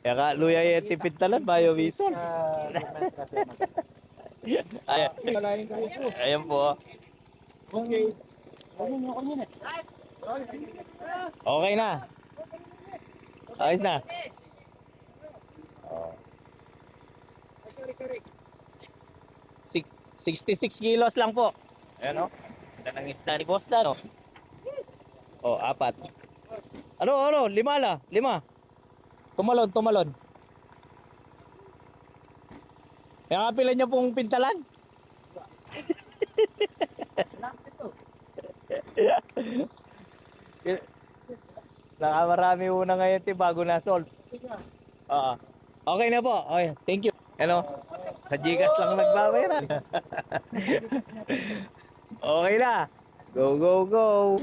Kaya ka, luya yung tipid talan, bayo visa. Ayan, ayan po. Okay. Okay na. Ayos na. Oh. 66 kilos lang po. Ayan o. Ganda ng isda ni Boss Dan o. Oh, 4. Ano, 5 la. 5. Tumalon. Kaya nga pila niya pong pintalan. Nakamarami una ngayon bago na solve. Oo. Okay na po. Okay, thank you. Ano? Sa Gcash lang nagbabayaran. Okay na. Go.